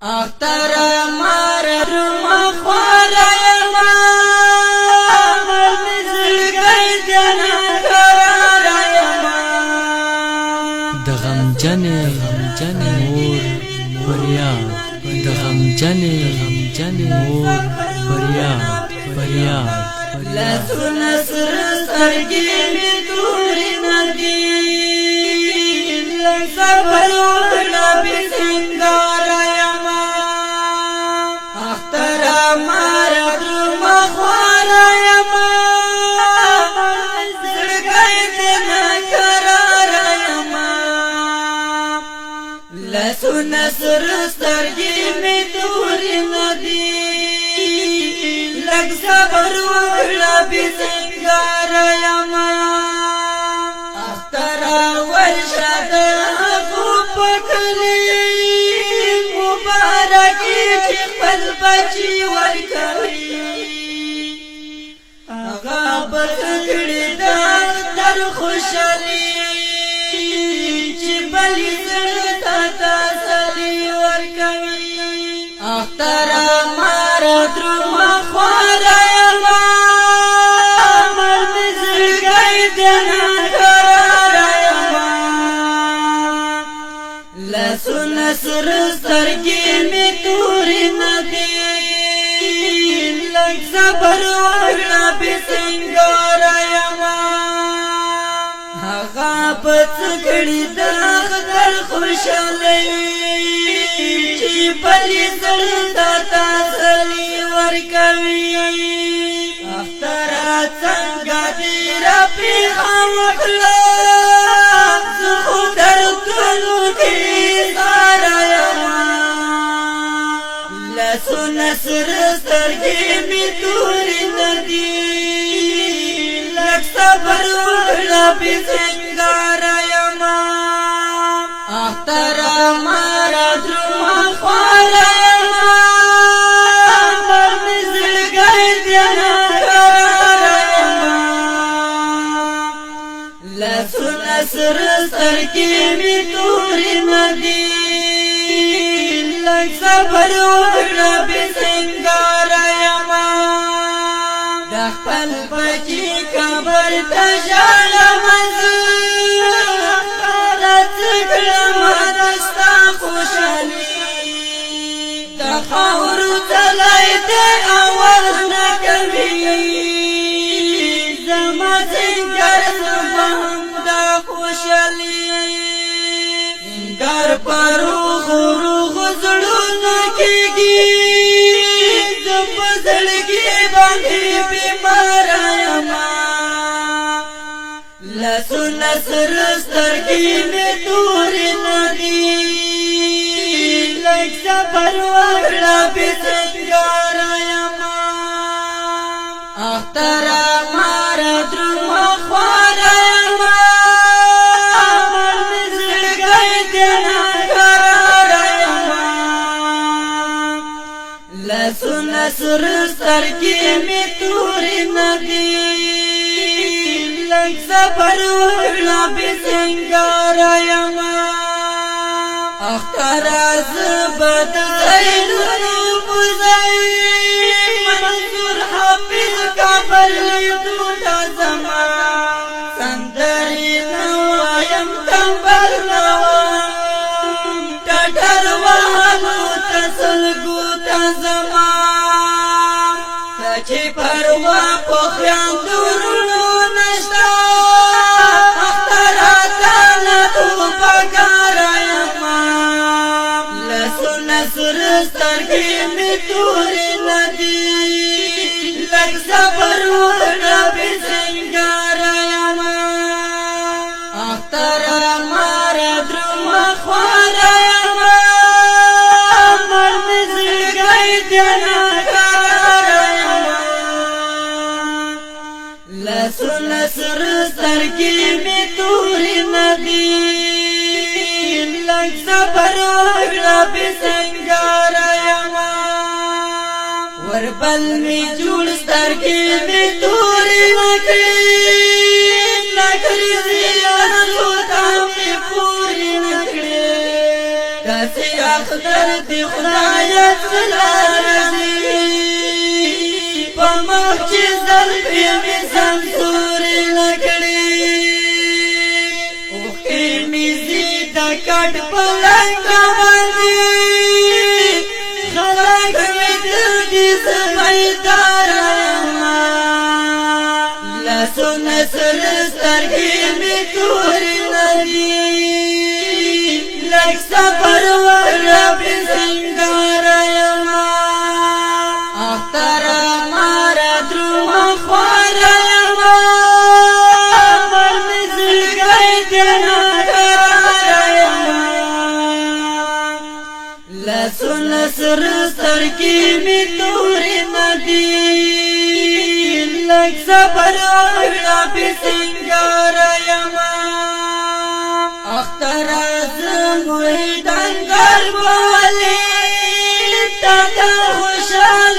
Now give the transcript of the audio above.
اختر مار مخوارا یما مرد زلگی جنا قرارا یما دغم جن مور فریاد دغم جن مور فریاد لسو نصر سرگی می دوری ندی لسبر وغلا بسنگارا یما اختر مار مخوارا یما زرگی دنا قرارا یما لسو نصر سرگی می دوری ندی لگ صبر وغلا بسنگارا یما اختر ورشد خوب پکلی مبارکی چی خپل بچی ورکوی آغا بسکڑی دا در خوشالی چی بلی زرطا تاسلی ورکوی اختر مارا درو مخوارا یما مرد زرگی دینا قرارا یما لسو نصر سرگی می توری ندی لگ صبر وغلا بسنگارا یما آغا پسکڑی داغ در خوشالی چی بلی زرطا تاسلی ورکوی اختر څنګه دی را پیغه وکړه زه خو در ټولو کې ساره یما لسو نصر سترګې مې تورې ندي لږ صبر وکړه بې سینګاره یما اختر ماره درومه خواره یما مر مې زړګی دینا لسو نصر سرکی می توری ندی لگ صبر وغلا بسنگارا یما دخپل بچی کبر تشالا مزور خالت سکرم دستا خوشالی دخاور تلائی دے آواز نکوی زما سنگر زبان دا خوشالی انگار پر روخ زڑونا کیگی زب زڑگی باندی بیمارا یما لسو نصر سترگی میں توری ندی لگ صبر وغلا بسنگارا یما اختر مارا درو خوارا یما مرد زرگی دینا قرارا یما لسو نصر سرگی می توری ندی لگ صبر وغلا بسنگارا یما اختر زبد زینو بزئی منصور حافظ کابل لیدو دا زمان سندری نوایم تنبل نوام ٹاٹر وحلو تسلگو تا زمان سچی پروا پخیان دورنو نشتا اختراتانا تو پکارا یما لسو نصر سترگی می توری ندی لگ صبر وغلا بسنگارا یما اختر مارا درو مخوارا یما مرد زرگی دینا قرارا یما لسو نصر سترگی می توری ندی لگ صبر وغلا بسنگارا یما وربل می جوړ سترګې می تورې نکړې زیانو ته می پورې نکړې داسې اختر دی خدای زلارزی پا مخچی زلفی می سمسوری لکڑی اوخی میزی دا کٹ پلنگا بندی خلق می دردی سمیدار ایما لسو نسر سترگی می توری ندی لک سفر ورب سنگار ایما اختر مارا درو خوار ایما مرمی زلگئی دینا قرار ایما لسو نسر سترگی می توری ندی لک سفر ورب سنگار ایما اختر زموی دنگر بالی تا خوشحال